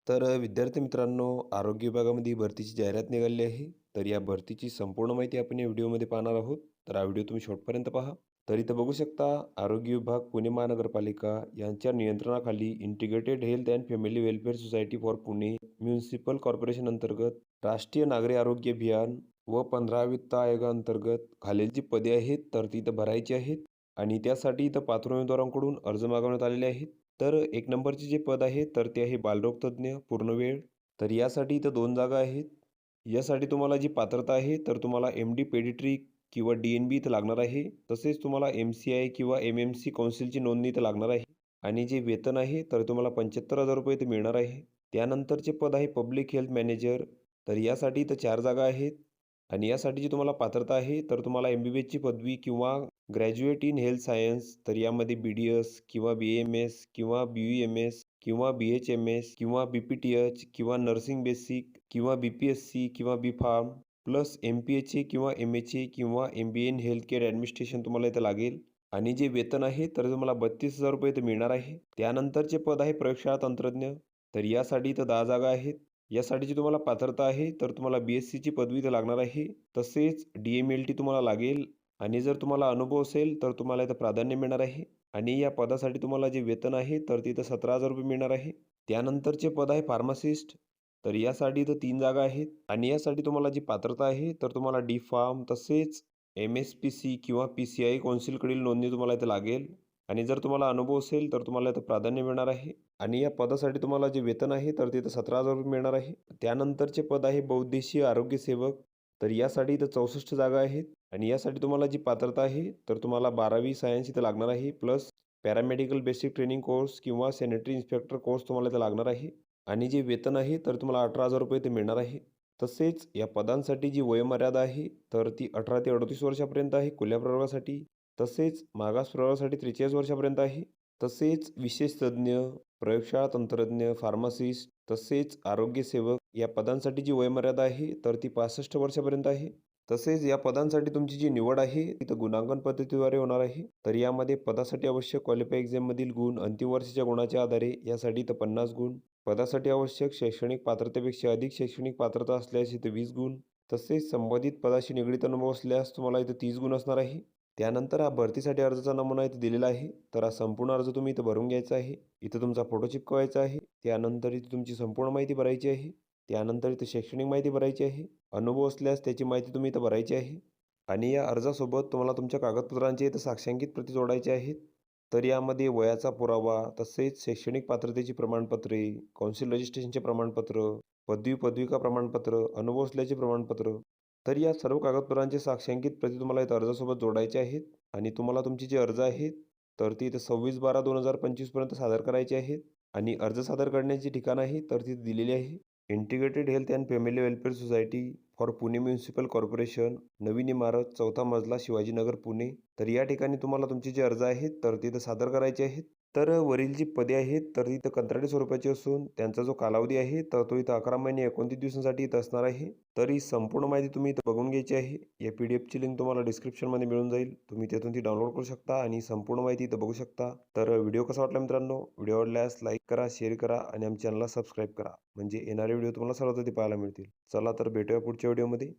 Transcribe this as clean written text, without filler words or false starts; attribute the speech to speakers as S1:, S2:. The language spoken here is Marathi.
S1: विद्यार्थी मित्रांनो, आरोग्य विभागामध्ये भरतीची जाहिरात निघाली आहे. तर या भरतीची संपूर्ण माहिती आपण या व्हिडिओमध्ये पाहणार आहोत. तर हा व्हिडिओ तुम्ही शेवटपर्यंत पहा. तर इथं बघू शकता, आरोग्य विभाग पुणे महानगरपालिका यांच्या नियंत्रणाखाली integrated health and family welfare society for Pune municipal corporation अंतर्गत राष्ट्रीय नागरी आरोग्य अभियान व 15 वित्त आयोगाअंतर्गत खालील जी पदे आहेत तर ती इथं भरायची आहेत आणि त्यासाठी इथं पात्र उमेदवारांकडून अर्ज मागवण्यात आलेले आहेत. तर एक नंबरचे जे पद आहे तर ते आहे बालरोग तज्ज्ञ पूर्ण वेळ. तर यासाठी इथं 2 जागा आहेत. यासाठी तुम्हाला जी पात्रता आहे तर तुम्हाला एम-डी पेडिट्रिक किंवा डी-एन-बी इथं लागणार आहे. तसेच तुम्हाला एम-सी-आय किंवा एम-एम-सी कौन्सिलची नोंदणी इथं लागणार आहे. आणि जे वेतन आहे तर तुम्हाला ₹75,000 इथं मिळणार आहे. त्यानंतरचे पद आहे पब्लिक हेल्थ मॅनेजर. तर यासाठी इथं 4 जागा आहेत. आणि यासाठी जी तुम्हाला पात्रता आहे तर तुम्हाला एम-बी-बी-एसची पदवी किंवा ग्रॅज्युएट इन हेल्थ सायन्स तर यामध्ये बी-डी-एस किंवा बी-एम-एस किंवा बी-यू-एम-एस किंवा बी-एच-एम-एस किंवा बी-पी-टी-एच किंवा नर्सिंग बेसिक किंवा बी-पी-एस-सी किंवा बी-फार्म प्लस एम-पी-एच-ए किंवा एम-एच-ए किंवा MBA in health care administration तुम्हाला इथं लागेल. आणि जे वेतन आहे तर तुम्हाला ₹32,000 इथं मिळणार आहे. त्यानंतरचे पद आहे प्रयोगशाळा तंत्रज्ञ. तर यासाठी इथं 10 जागा आहेत. यासाठीची तुम्हाला पात्रता आहे तर तुम्हाला बी-एस-सीची पदवी इथं लागणार आहे. तसेच डी-एम-एल-टी तुम्हाला लागेल. आणि जर तुम्हाला अनुभव असेल तर तुम्हाला इथं प्राधान्य मिळणार आहे. आणि या पदासाठी तुम्हाला जे वेतन आहे तर तिथं ₹17,000 मिळणार आहे. त्यानंतरचे पद आहे फार्मासिस्ट. तर यासाठी इथं 3 जागा आहेत. आणि यासाठी तुम्हाला जी पात्रता आहे तर तुम्हाला डी-फार्म तसेच एम-एस-पी-सी किंवा पी-सी-आय कौन्सिलकडील नोंदणी तुम्हाला इथं लागेल. आणि जर तुम्हाला अनुभव असेल तर तुम्हाला इथं प्राधान्य मिळणार आहे. आणि या पदासाठी तुम्हाला जे वेतन आहे तर तिथं ₹17,000 मिळणार आहे. त्यानंतरचे पद आहे बहुउद्देशीय आरोग्य सेवक. तर यासाठी इथं 64 जागा आहेत. आणि यासाठी तुम्हाला जी पात्रता आहे तर तुम्हाला 12वी सायन्स इथं लागणार आहे plus paramedical basic training course किंवा सॅनिटरी इन्स्पेक्टर कोर्स तुम्हाला इथं लागणार आहे. आणि जे वेतन आहे तर तुम्हाला ₹18,000 इथे मिळणार आहे. तसेच या पदांसाठी जी वयोमर्यादा आहे तर ती 18 ते 38 वर्षापर्यंत आहे खुल्या प्रवर्गासाठी. तसेच मागास प्रवर्गासाठी 43 वर्षापर्यंत आहे. तसेच विशेष तज्ज्ञ, प्रयोगशाळा तंत्रज्ञ, फार्मासिस्ट तसेच आरोग्य सेवक या पदांसाठी जी वयोमर्यादा आहे तर ती 65 वर्षापर्यंत आहे. तसेच या पदांसाठी तुमची जी निवड आहे तिथं गुणांकन पद्धतीद्वारे होणार आहे. तर यामध्ये पदासाठी आवश्यक क्वालिफाय एक्झाममधील गुण अंतिम वर्षाच्या गुणाच्या आधारे यासाठी इथं 50 गुण. पदासाठी आवश्यक शैक्षणिक पात्रतेपेक्षा अधिक शैक्षणिक पात्रता असल्यास इथं 20 गुण. तसेच संबंधित पदाशी निगडीत अनुभव असल्यास तुम्हाला इथं 30 गुण असणार आहे. त्यानंतर हा भरतीसाठी अर्जाचा नमुना इथं दिलेला आहे. तर हा संपूर्ण अर्ज तुम्ही इथं भरून घ्यायचा आहे. इथं तुमचा फोटो चिपकवायचा आहे. त्यानंतर इथे तुमची संपूर्ण माहिती भरायची आहे. त्यानंतर इथं शैक्षणिक माहिती भरायची आहे. अनुभव असल्यास त्याची माहिती तुम्ही इथं भरायची आहे. आणि या अर्जासोबत तुम्हाला तुमच्या कागदपत्रांचे इथं साक्षांकित प्रती जोडायचे आहेत. तर यामध्ये वयाचा पुरावा तसेच शैक्षणिक पात्रतेची प्रमाणपत्रे, कौन्सिल रजिस्ट्रेशनचे प्रमाणपत्र, पदवी पदविका प्रमाणपत्र, अनुभव असल्याचे प्रमाणपत्र. तर या सर्व कागदपत्रांचे साक्षांकित प्रती तुम्हाला इथं अर्जासोबत जोडायचे आहेत. आणि तुम्हाला तुमचे जे अर्ज आहेत तर ते इथं 26/12/2025 पर्यंत सादर करायचे आहेत. आणि अर्ज सादर करण्याची ठिकाण आहे तर तिथे दिलेली आहे. Integrated health and family welfare society for Pune municipal corporation, नवीन इमारत, 4था मजला, शिवाजीनगर, पुणे. तर या ठिकाणी तुम्हाला तुमचे जे अर्ज आहेत तर तिथं सादर करायचे आहेत. तर वरील जी पदे आहेत तर इथं कंत्राटी स्वरूपाची असून त्यांचा जो कालावधी आहे तर तो इथं 11 महिने 29 दिवसांसाठी इथं असणार आहे. तर ही संपूर्ण माहिती तुम्ही इथं बघून घ्यायची आहे. या PDF ची लिंक तुम्हाला डिस्क्रिप्शनमध्ये मिळून जाईल. तुम्ही त्यातून ती डाउनलोड करू शकता आणि संपूर्ण माहिती इथं बघू शकता. तर व्हिडिओ कसा वाटला मित्रांनो? व्हिडिओ आवडल्यास लाईक करा, शेअर करा आणि आमच्या चॅनलला सबस्क्राईब करा. म्हणजे येणारे व्हिडिओ तुम्हाला सर्वात आधी पाहायला मिळतील. चला तर भेटूया पुढच्या व्हिडिओमध्ये.